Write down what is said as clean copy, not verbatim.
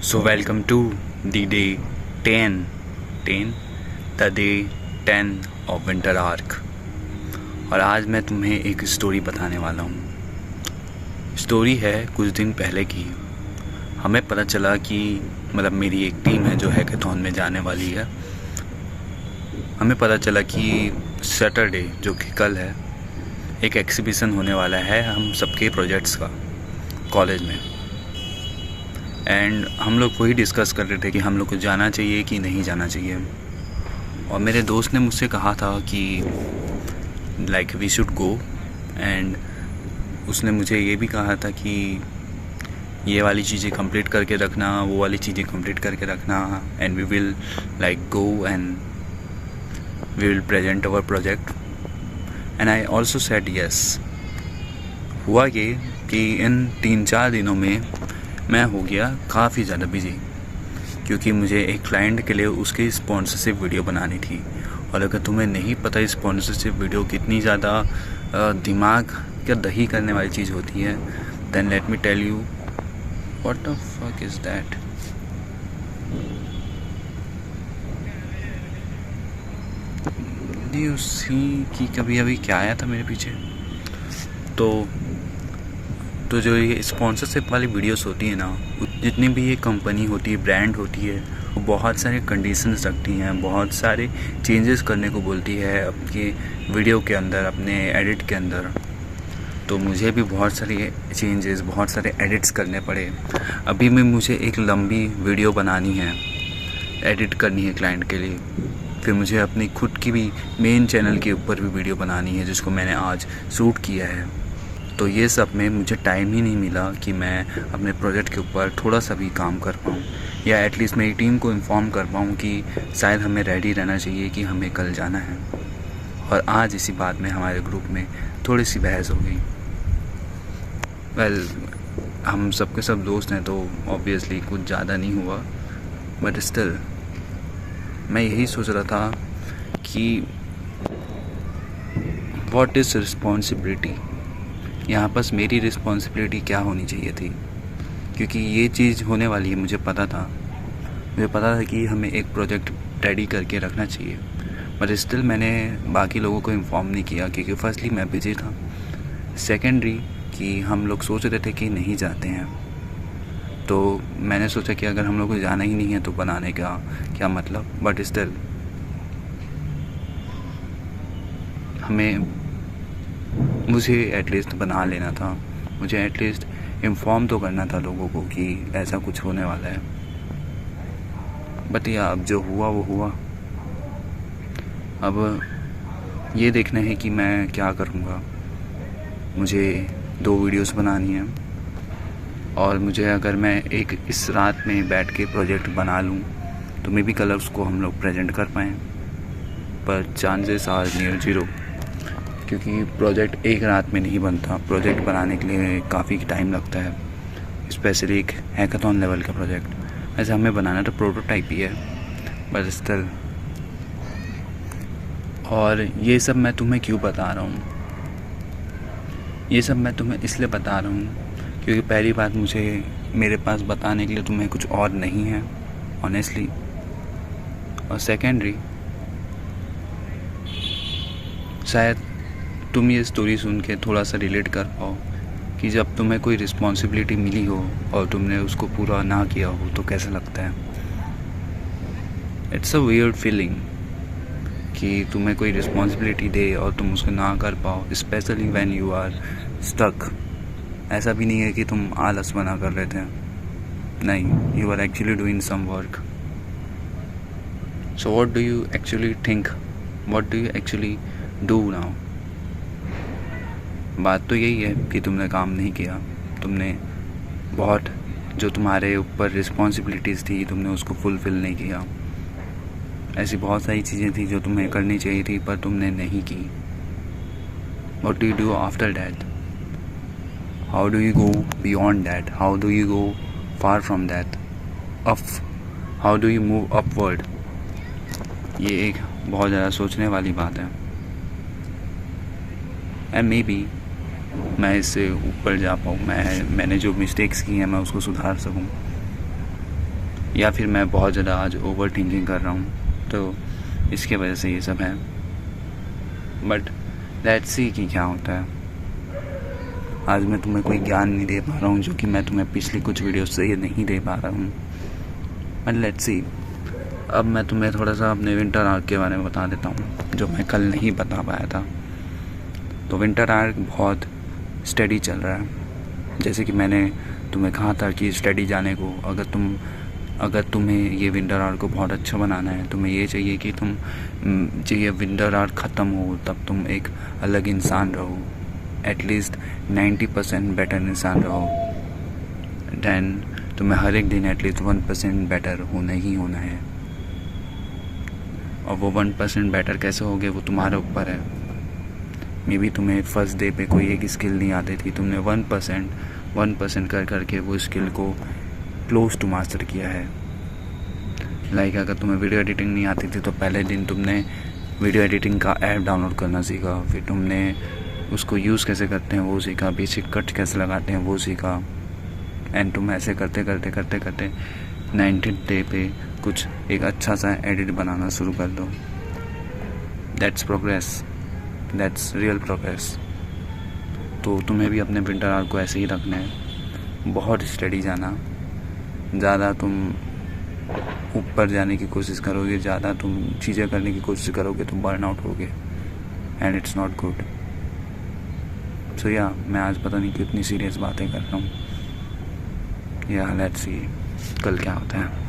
So welcome to the day 10, 10, the day 10 of winter arc। और आज मैं तुम्हें एक स्टोरी बताने वाला हूँ। स्टोरी है कुछ दिन पहले की। हमें पता चला कि मेरी एक टीम है जो हैकाथॉन में जाने वाली है। हमें पता चला कि सैटरडे जो कि कल है एक एग्जीबिशन होने वाला है हम सबके प्रोजेक्ट्स का कॉलेज में। एंड हम लोग वही डिस्कस कर रहे थे कि हम लोग को जाना चाहिए कि नहीं जाना चाहिए। और मेरे दोस्त ने मुझसे कहा था कि like we should go. And उसने मुझे ये भी कहा था कि ये वाली चीज़ें कंप्लीट करके रखना, वो वाली चीज़ें कंप्लीट करके रखना, and we will like go and we will present our project. And I also said yes. हुआ ये कि इन 3-4 दिनों में मैं हो गया काफ़ी ज़्यादा बिजी, क्योंकि मुझे एक क्लाइंट के लिए उसकी स्पॉन्सरशिप वीडियो बनानी थी। और अगर तुम्हें नहीं पता स्पॉन्सरशिप वीडियो कितनी ज़्यादा दिमाग का दही करने वाली चीज़ होती है, then let me tell you what the fuck is that. You see कि कभी अभी क्या आया था मेरे पीछे। तो जो ये स्पॉन्सरशिप वाली वीडियोस होती है ना, जितनी भी ये कंपनी होती है, ब्रांड होती है, वो बहुत सारे कंडीशंस रखती हैं, बहुत सारे चेंजेस करने को बोलती है अपने वीडियो के अंदर, अपने एडिट के अंदर। तो मुझे भी बहुत सारे चेंजेस, बहुत सारे एडिट्स करने पड़े। अभी में मुझे एक लंबी वीडियो बनानी है, एडिट करनी है क्लाइंट के लिए। फिर मुझे अपनी खुद की भी मेन चैनल के ऊपर भी वीडियो बनानी है, जिसको मैंने आज शूट किया है। तो ये सब में मुझे टाइम ही नहीं मिला कि मैं अपने प्रोजेक्ट के ऊपर थोड़ा सा भी काम कर पाऊँ, या एटलीस्ट मेरी टीम को इन्फॉर्म कर पाऊँ कि शायद हमें रेडी रहना चाहिए कि हमें कल जाना है। और आज इसी बात में हमारे ग्रुप में थोड़ी सी बहस हो गई। वेल, हम सबके सब दोस्त हैं तो ऑब्वियसली कुछ ज़्यादा नहीं हुआ, बट स्टिल मैं यही सोच रहा था कि व्हाट इज़ रिस्पॉन्सिबिलिटी। यहाँ पर मेरी रिस्पॉन्सिबिलिटी क्या होनी चाहिए थी, क्योंकि ये चीज़ होने वाली है। मुझे पता था कि हमें एक प्रोजेक्ट रेडी करके रखना चाहिए, बट स्टिल मैंने बाकी लोगों को इन्फॉर्म नहीं किया, क्योंकि फर्स्टली मैं बिजी था, सेकेंडरी कि हम लोग सोच रहे थे कि नहीं जाते हैं। तो मैंने सोचा कि अगर हम लोग को जाना ही नहीं है तो बनाने का क्या मतलब। बट स्टिल मुझे एटलीस्ट बना लेना था, मुझे एटलीस्ट इन्फॉर्म तो करना था लोगों को कि ऐसा कुछ होने वाला है। बट या अब जो हुआ वो हुआ। अब ये देखना है कि मैं क्या करूँगा। मुझे 2 वीडियोस बनानी है, और मुझे अगर मैं एक इस रात में बैठ के प्रोजेक्ट बना लूँ तो मे बी कल उसको हम लोग प्रेजेंट कर पाएँ, पर चांसेस आर नियर 0, क्योंकि प्रोजेक्ट एक रात में नहीं बनता। प्रोजेक्ट बनाने के लिए काफ़ी टाइम लगता है, स्पेशली एक हैकाथॉन लेवल का प्रोजेक्ट। ऐसे हमें बनाना तो प्रोटोटाइप ही है, बट स्टिल। और ये सब मैं तुम्हें क्यों बता रहा हूँ? ये सब मैं तुम्हें इसलिए बता रहा हूँ क्योंकि पहली बात, मेरे पास बताने के लिए तुम्हें कुछ और नहीं है ऑनेस्टली। और सेकेंडरी, शायद तुम ये स्टोरी सुन के थोड़ा सा रिलेट कर पाओ कि जब तुम्हें कोई रिस्पॉन्सिबिलिटी मिली हो और तुमने उसको पूरा ना किया हो तो कैसा लगता है। इट्स अ वियर्ड फीलिंग कि तुम्हें कोई रिस्पॉन्सिबिलिटी दे और तुम उसको ना कर पाओ, specially when you are stuck. ऐसा भी नहीं है कि तुम आलस बना कर रहे थे, नहीं, you are actually doing some work. So what do you actually think, what do you actually do now? बात तो यही है कि तुमने काम नहीं किया। तुमने बहुत, जो तुम्हारे ऊपर रिस्पॉन्सिबिलिटीज़ थी, तुमने उसको फुलफ़िल नहीं किया। ऐसी बहुत सारी चीज़ें थी जो तुम्हें करनी चाहिए थी पर तुमने नहीं की। What do you do after that? How do you go beyond that? How do you go far from that? How do you move upward? ये एक बहुत ज़्यादा सोचने वाली बात है। एंड मे बी मैं इससे ऊपर जा पाऊँ, मैंने जो मिस्टेक्स की हैं मैं उसको सुधार सकूँ। या फिर मैं बहुत ज़्यादा आज ओवर थिंकिंग कर रहा हूँ, तो इसके वजह से ये सब है। बट लेट्स सी कि क्या होता है। आज मैं तुम्हें कोई ज्ञान नहीं दे पा रहा हूँ जो कि मैं तुम्हें पिछली कुछ वीडियो से ये नहीं दे पा रहा हूँ, बट लेट्स सी। अब मैं तुम्हें थोड़ा सा अपने विंटर आर्क के बारे में बता देता हूँ जो मैं कल नहीं बता पाया था। तो विंटर आर्क बहुत स्टडी चल रहा है। जैसे कि मैंने तुम्हें कहा था कि स्टडी जाने को, अगर तुम्हें ये विंटर आर्क को बहुत अच्छा बनाना है, तुम्हें ये चाहिए कि ये विंटर आर्क ख़त्म हो तब तुम एक अलग इंसान रहो, एटलीस्ट 90% बेटर इंसान रहो, दैन तुम्हें हर एक दिन एटलीस्ट 1% बेटर होना ही होना है। और वो 1% बेटर कैसे होगे वो तुम्हारे ऊपर है। मे बी तुम्हें फर्स्ट डे पे कोई एक स्किल नहीं आती थी, तुमने 1% कर करके वो स्किल को क्लोज टू मास्टर किया है। लाइक अगर तुम्हें वीडियो एडिटिंग नहीं आती थी तो पहले दिन तुमने वीडियो एडिटिंग का ऐप डाउनलोड करना सीखा, फिर तुमने उसको यूज़ कैसे करते हैं वो सीखा, बेसिक कट कैसे लगाते हैं वो सीखा, एंड तुम ऐसे करते करते 90th डे पे कुछ एक अच्छा सा एडिट बनाना शुरू कर दो। That's progress, that's real progress. तो तुम्हें भी अपने विंटर आर्क को ऐसे ही रखना है, बहुत स्टडी जाना, ज़्यादा तुम ऊपर जाने की कोशिश करोगे, ज़्यादा तुम चीज़ें करने की कोशिश करोगे तो बर्न आउट होगे, एंड इट्स नॉट गुड। सो या मैं आज पता नहीं कितनी सीरियस बातें कर रहा हूँ। या लेट्स सी कल क्या होता है।